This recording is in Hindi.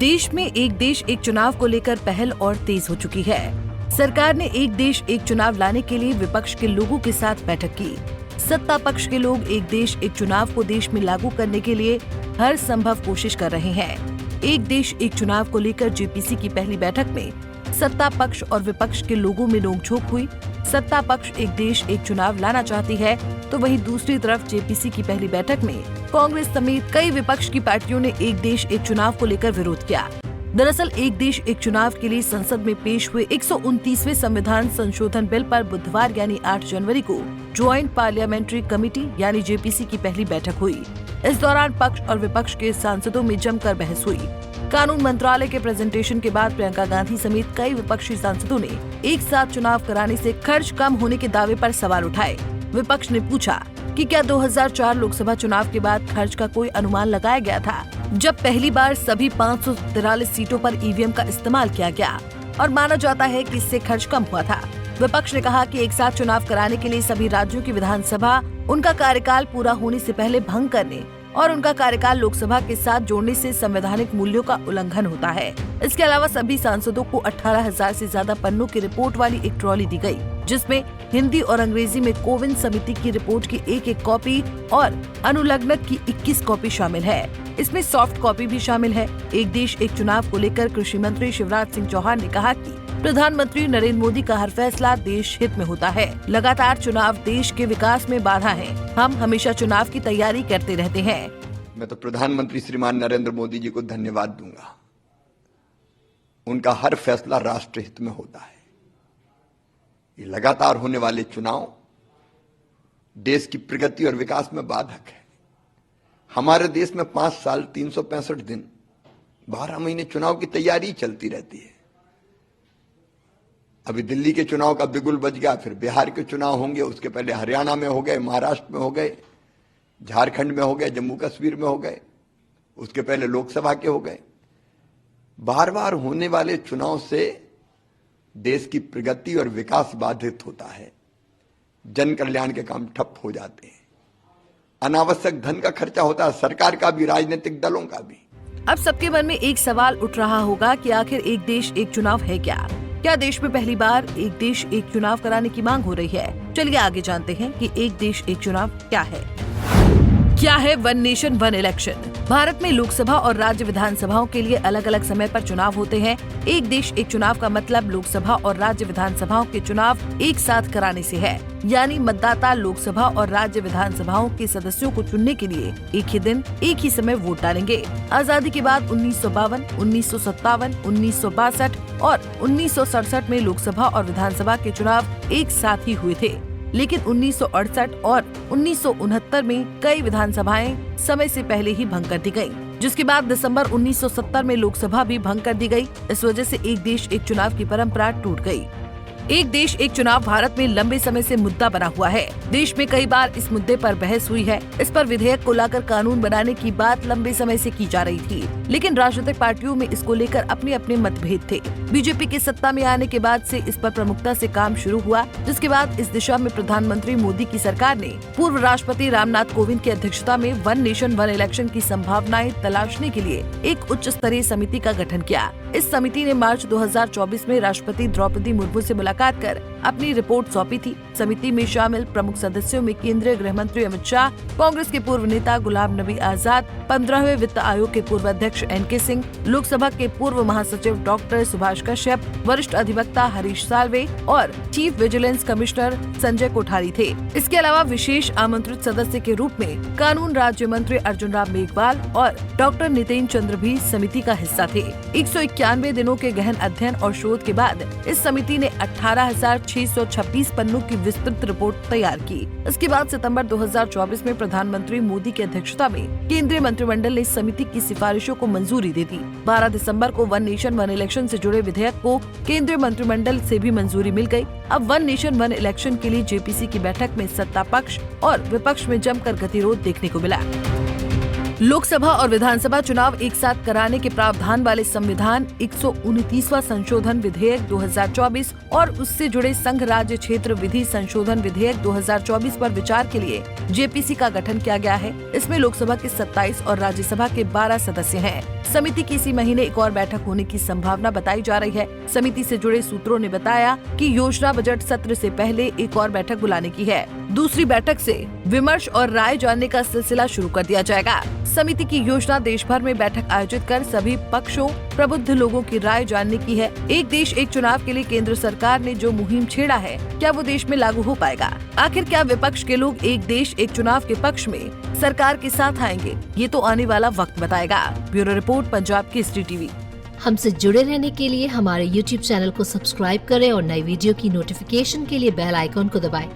देश में एक देश एक चुनाव को लेकर पहल और तेज हो चुकी है। सरकार ने एक देश एक चुनाव लाने के लिए विपक्ष के लोगों के साथ बैठक की। सत्ता पक्ष के लोग एक देश एक चुनाव को देश में लागू करने के लिए हर संभव कोशिश कर रहे हैं। एक देश एक चुनाव को लेकर जेपीसी की पहली बैठक में सत्ता पक्ष और विपक्ष के लोगों में नोकझोंक हुई। सत्ता पक्ष एक देश एक चुनाव लाना चाहती है, तो वहीं दूसरी तरफ जेपीसी की पहली बैठक में कांग्रेस समेत कई विपक्ष की पार्टियों ने एक देश एक चुनाव को लेकर विरोध किया। दरअसल एक देश एक चुनाव के लिए संसद में पेश हुए 129वें संविधान संशोधन बिल पर बुधवार यानी 8 जनवरी को ज्वाइंट पार्लियामेंट्री कमेटी यानी जेपीसी की पहली बैठक हुई। इस दौरान पक्ष और विपक्ष के सांसदों में जमकर बहस हुई। कानून मंत्रालय के प्रेजेंटेशन के बाद प्रियंका गांधी समेत कई विपक्षी सांसदों ने एक साथ चुनाव कराने से खर्च कम होने के दावे पर सवाल उठाए। विपक्ष ने पूछा कि क्या 2004 लोकसभा चुनाव के बाद खर्च का कोई अनुमान लगाया गया था, जब पहली बार सभी 543 सीटों पर ईवीएम का इस्तेमाल किया गया और माना जाता है कि इससे खर्च कम हुआ था। विपक्ष ने कहा कि एक साथ चुनाव कराने के लिए सभी राज्यों की विधानसभा उनका कार्यकाल पूरा होने से पहले भंग करने और उनका कार्यकाल लोकसभा के साथ जोड़ने से संवैधानिक मूल्यों का उल्लंघन होता है। इसके अलावा सभी सांसदों को 18,000 से ज्यादा पन्नों की रिपोर्ट वाली एक ट्रॉली दी गई, जिसमें हिंदी और अंग्रेजी में कोविन समिति की रिपोर्ट की एक कॉपी और अनुलग्नक की 21 कॉपी शामिल है। इसमें सॉफ्ट कॉपी भी शामिल है। एक देश एक चुनाव को लेकर कृषि मंत्री शिवराज सिंह चौहान ने कहा कि प्रधानमंत्री नरेंद्र मोदी का हर फैसला देश हित में होता है। लगातार चुनाव देश के विकास में बाधा है। हम हमेशा चुनाव की तैयारी करते रहते हैं। मैं तो प्रधानमंत्री श्रीमान नरेंद्र मोदी जी को धन्यवाद दूंगा। उनका हर फैसला राष्ट्र हित में होता है। ये लगातार होने वाले चुनाव देश की प्रगति और विकास में बाधक है। हमारे देश में 5 साल 365 दिन 12 महीने चुनाव की तैयारी चलती रहती है। अभी दिल्ली के चुनाव का बिगुल बज गया, फिर बिहार के चुनाव होंगे, उसके पहले हरियाणा में हो गए, महाराष्ट्र में हो गए, झारखंड में हो गए, जम्मू कश्मीर में हो गए, उसके पहले लोकसभा के हो गए। बार बार होने वाले चुनाव से देश की प्रगति और विकास बाधित होता है। जन कल्याण के काम ठप हो जाते हैं। अनावश्यक धन का खर्चा होता है, सरकार का भी, राजनीतिक दलों का भी। अब सबके मन में एक सवाल उठ रहा होगा कि आखिर एक देश एक चुनाव है क्या देश में पहली बार एक देश एक चुनाव कराने की मांग हो रही है? चलिए आगे जानते हैं कि एक देश एक चुनाव क्या है। क्या है one nation one election? Bharat में लोकसभा और राज्य विधानसभाओं के लिए अलग अलग समय पर चुनाव होते हैं। एक देश एक चुनाव का मतलब लोकसभा और राज्य विधानसभाओं के चुनाव एक साथ कराने से है, यानी मतदाता लोकसभा और राज्य विधानसभाओं के सदस्यों को चुनने के लिए एक ही दिन एक ही समय वोट डालेंगे। आजादी के बाद 1952, 1957, 1962 और 1967 में लोकसभा और विधानसभा के चुनाव एक साथ ही हुए थे, लेकिन 1968 और 1969 में कई विधानसभाएं समय से पहले ही भंग कर दी गयी, जिसके बाद दिसंबर 1970 में लोकसभा भी भंग कर दी गई। इस वजह से एक देश एक चुनाव की परंपरा टूट गई। एक देश एक चुनाव भारत में लंबे समय से मुद्दा बना हुआ है। देश में कई बार इस मुद्दे पर बहस हुई है। इस पर विधेयक को लाकर कानून बनाने की बात लंबे समय से की जा रही थी, लेकिन राजनीतिक पार्टियों में इसको लेकर अपने अपने मतभेद थे। बीजेपी के सत्ता में आने के बाद से इस पर प्रमुखता से काम शुरू हुआ, जिसके बाद इस दिशा में प्रधानमंत्री मोदी की सरकार ने पूर्व राष्ट्रपति रामनाथ कोविंद की अध्यक्षता में वन नेशन वन इलेक्शन की संभावनाएं तलाशने के लिए एक उच्च स्तरीय समिति का गठन किया। इस समिति ने मार्च 2024 में राष्ट्रपति द्रौपदी मुर्मू से मुलाकात कर अपनी रिपोर्ट सौंपी थी। समिति में शामिल प्रमुख सदस्यों में केंद्रीय गृह मंत्री अमित शाह, कांग्रेस के पूर्व नेता गुलाम नबी आजाद, 15वें वित्त आयोग के पूर्व अध्यक्ष NK सिंह, लोकसभा के पूर्व महासचिव डॉक्टर सुभाष कश्यप, वरिष्ठ अधिवक्ता हरीश साल्वे और chief vigilance commissioner Sanjay Kothari थे। इसके अलावा विशेष आमंत्रित सदस्य के रूप में कानून राज्य मंत्री अर्जुन राम मेघवाल और डॉक्टर नितिन चंद्र भी समिति का हिस्सा थे। 191 दिनों के गहन अध्ययन और शोध के बाद इस समिति ने 18,626 पन्नों की विस्तृत रिपोर्ट तैयार की। इसके बाद सितंबर 2024 में प्रधानमंत्री मोदी की अध्यक्षता में केंद्रीय मंत्रिमंडल ने समिति की सिफारिशों को मंजूरी दे दी। 12 दिसंबर को वन नेशन वन इलेक्शन से जुड़े विधेयक को केंद्रीय मंत्रिमंडल से भी मंजूरी मिल गई। अब वन नेशन वन इलेक्शन के लिए जेपीसी की बैठक में सत्ता पक्ष और विपक्ष में जमकर गतिरोध देखने को मिला। लोकसभा और विधानसभा चुनाव एक साथ कराने के प्रावधान वाले संविधान 129वां संशोधन विधेयक 2024 और उससे जुड़े संघ राज्य क्षेत्र विधि संशोधन विधेयक 2024 पर विचार के लिए जेपीसी का गठन किया गया है। इसमें लोकसभा के 27 और राज्यसभा के 12 सदस्य हैं। समिति की इसी महीने एक और बैठक होने की संभावना बताई जा रही है। समिति से जुड़े सूत्रों ने बताया कि योजना बजट सत्र से पहले एक और बैठक बुलाने की है। दूसरी बैठक से विमर्श और राय जानने का सिलसिला शुरू कर दिया जाएगा। समिति की योजना देश भर में बैठक आयोजित कर सभी पक्षों, प्रबुद्ध लोगों की राय जानने की है। एक देश एक चुनाव के लिए केंद्र सरकार ने जो मुहिम छेड़ा है, क्या वो देश में लागू हो पाएगा? आखिर क्या विपक्ष के लोग एक देश एक चुनाव के पक्ष में सरकार के साथ आएंगे? ये तो आने वाला वक्त बताएगा। Bureau report, Punjab Kesari TV. हमसे जुड़े रहने के लिए हमारे YouTube चैनल को सब्सक्राइब करें और नई वीडियो की नोटिफिकेशन के लिए बेल आइकॉन को दबाएं।